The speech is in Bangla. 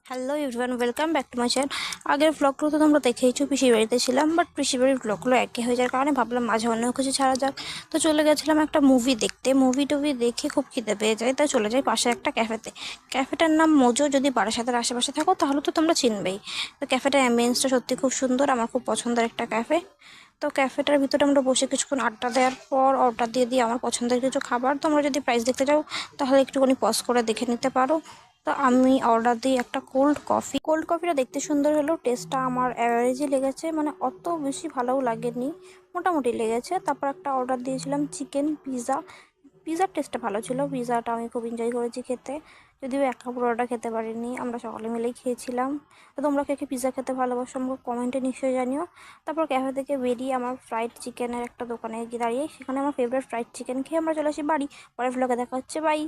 Hello everyone, welcome back to my channel. আগের ব্লগগুলো তো তোমরা দেখেইছো, পিসির বাড়িতে ছিলাম, বাট পিসির বাড়ির ব্লগগুলো একই হয়ে যাওয়ার কারণে ভাবলাম মাঝে অন্য কিছু ছাড়া যাক। তো চলে গেছিলাম একটা মুভি দেখতে। মুভি দেখে খুব খিদে পেয়ে যায়, তাই চলে যাই পাশে একটা ক্যাফেতে। ক্যাফেটার নাম মোজো। যদি বারাসাতের আশেপাশে থাকো তাহলে তো তোমরা চিনবেই। তো ক্যাফেটার অ্যাম্বিয়েন্সটা সত্যি খুব সুন্দর, আমার খুব পছন্দের একটা ক্যাফে। তো ক্যাফেটার ভিতরে আমরা বসে কিছুক্ষণ আড্ডা দেওয়ার পর অর্ডার দিয়ে দিই আমার পছন্দের কিছু খাবার। তোমরা যদি প্রাইস দেখতে চাও তাহলে একটুখানি পজ করে দেখে নিতে পারো। তো আমি অর্ডার দিই একটা কোল্ড কফিটা দেখতে সুন্দর হলেও টেস্টটা আমার অ্যাভারেজই লেগেছে, মানে অত বেশি ভালোও লাগেনি, মোটামুটি লেগেছে। তারপর একটা অর্ডার দিয়েছিলাম চিকেন পিৎজা। পিৎজার টেস্টটা ভালো ছিল, পিৎজাটা আমি খুব এনজয় করেছি খেতে। যদিও একা পুরোটা খেতে পারিনি, আমরা সকলে মিলেই খেয়েছিলাম। তো তোমরা কে কে পিৎজা খেতে ভালোবাসো আমাকে কমেন্টে নিশ্চয়ই জানিও। তারপর ক্যাফে থেকে বেরিয়ে আমার ফ্রাইড চিকেনের একটা দোকানে গিয়ে দাঁড়িয়ে সেখানে আমার ফেভারিট ফ্রাইড চিকেন খেয়ে আমরা চলে আসি বাড়ি। পরের ভ্লগে দেখা হচ্ছে, বাই।